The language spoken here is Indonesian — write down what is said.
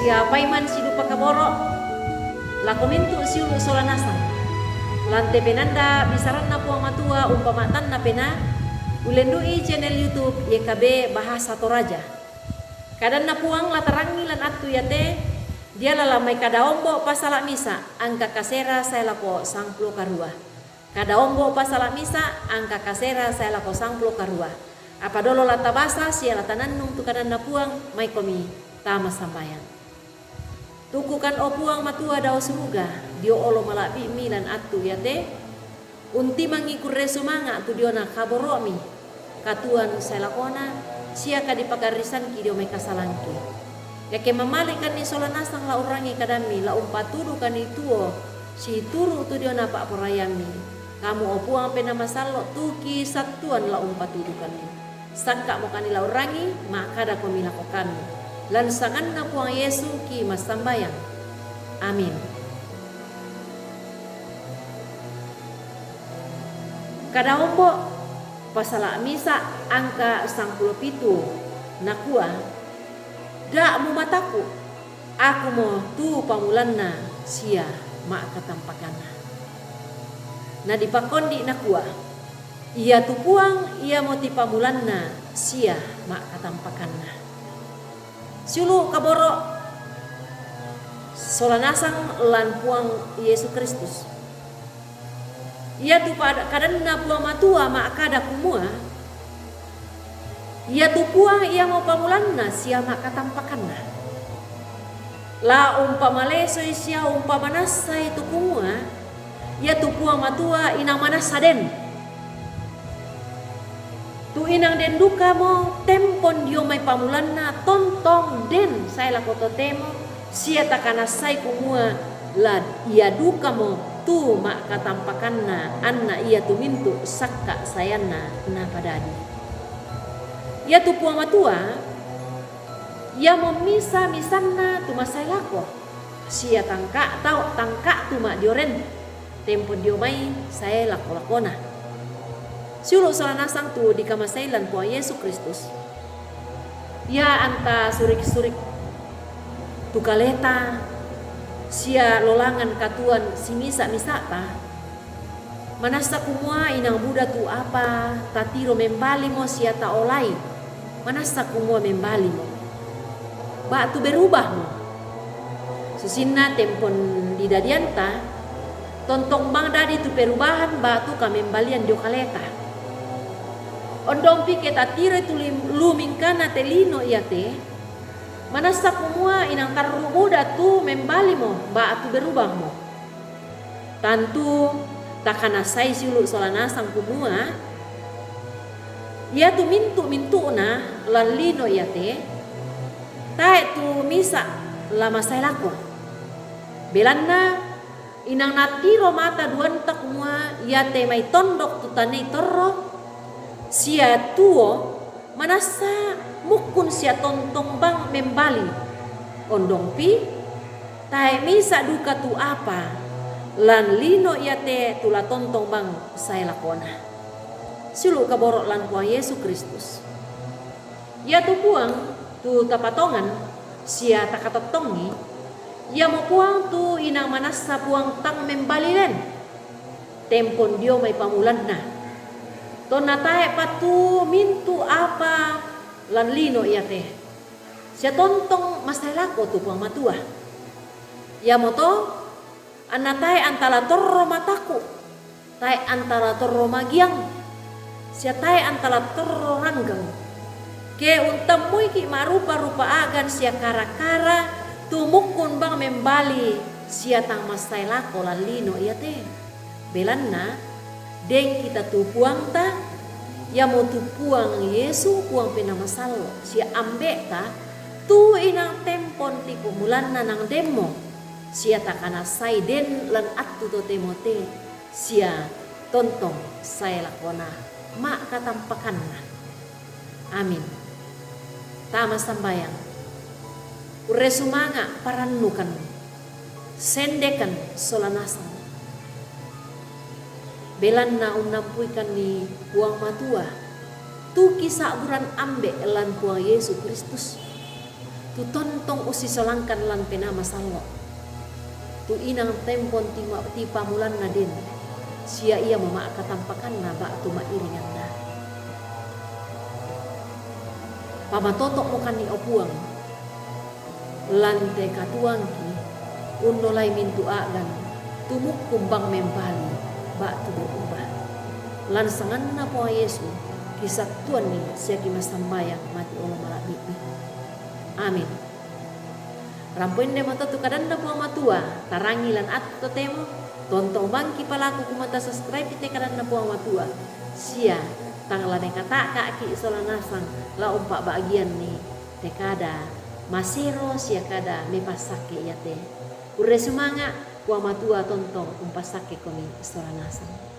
siapa iman si dupa kaboro la komintu si ulu solanasang lante penanda bisaran na puang matua umpamatan na pena ulendui channel YouTube YKB Bahasa Toraja kadan na puang latarangi lan atu yate dia lalamai kada ombo pasala misa angka kasera saya lako sangplo karua kada ombo pasala misa angka kasera saya lako sangplo karua apa dolo lata basa sia latanannung tu kadan na puang mai komi tama sambayang tukukan o puang matua dao semuga dio olo malabi milan atu yate unti mangikur resumanga tu dio na kaboromi katuan saya lakona sia kadipagarisan ki dio mai kasalangki yake mamalikan ni solanasang la urangi kadami la umpatudu kan ituo si turu tu dio na pak porayami kamu opuang pena masalo tuki satuan la umpatudu kan sangka mo kanila urangi maka da komila ko kami lan sangan na puang Yesu ki masambayang amin. Kada ombo pasala misa angka 97 nakua da mu mataku aku mo tu pamulanna sia mak katampakana na dipakondi nakua ia tu puang ia mo ti pamulanna sia mak katampakana sulu kaboro solanasang lan puang Yesus Kristus ia tu pada kadanna puang matua mak kada kumua ia tu puang ia mau pamulanna sia mak katampakanna la umpama leso sia umpama nasa itu kumua ia tu puang matua inang manasa den tu inang den duka mo tempon dio mai pamulanna tontong den saya lakoto temo sia takana sai kumua la ia duka mo tu mak katampakanna anna ia tu mintu sakka sayana na padadi ia tu puang matua ia memisa misanna tu masai lako sia tangka tau tangka tu mak dioren tempo dio mai saya lako lakona siulo solanasang tu di kamasailan puang Yesus Kristus ia anta surik-surik tu kaleta sia lolangan katuan si misa-misa ta manasa kumua inang Buddha tu apa tatiro membali mo sia ta olai manasa kumua membali mo ba tu berubah mo susinna tempon di dadianta tontong bang dadi tu perubahan ba tu kamembalian dio kaleta ondong pike tatiro tu lumingkana telino iate manasa kumua inang taru Buddha tu membali mo ba tu berubah mo tantu takana sai siulu solanasang kumua ia tu mintu na lalino ia te tae tu misa lama sai lako belanna inang natiro mata duanta kumua ia te mai tondok tu tanei torro sia tuo manasa mukun sia tontong bang membali ondong pi tae misa duka tu apa lan lino ia te tula tontong bang saya lakona silu kaborok lan puang Yesus Kristus ia tu puang tu tapatongan sia takatotongi ia mo puang tu inang manasa puang tang membalilen tempon dio mai pamulanna tona tae patu mintu apa lan lino ia te sia tontong masalako tu puang matua ia moto anatai antara torro mataku tai antara torro magiang sia tai antara torro ranggang ke untamui ki marupa-rupa agan sia kara-kara tumukun bang membali sia tang masai lako lalino ia te belanna deng kita tu puang ta ya mau tu puang Yesu puang pena masalo sia ambe ta tu inang tempon tipu mulanna nang demo sia takana sai den lan atu to temote sia tontong saya lakona mak katampakanna amin tama sambayang uresumanga parannukan sendekan solanasan belanna unampuikan ni puang matua tu kisah buran ambe lan puang Yesus Kristus Tu tontong usi solangkan lan penama sallo. Tu inang tempon ti pamulan na din. Sia ia mama katampakan na ba tu mairingan na. Pamatotok mo kan ni opuang. Lante katuang ki unolay mintu agan tumuk kumbang membali ba tu berubah. Lan sangan na po Yesu kisah Tuhan ni siya kimasambayang mati ulo malabibi. Amin. Rampoin de mata tu kadan na po matua tarangilan at to temo tontong bangki palaku kumata subscribe ite kadan na po matua sia tanglan kata kaki solanasang la umpak bagian ni tekada masero sia kada me pasake yate ure sumanga po matua tontong umpasake komi solanasang.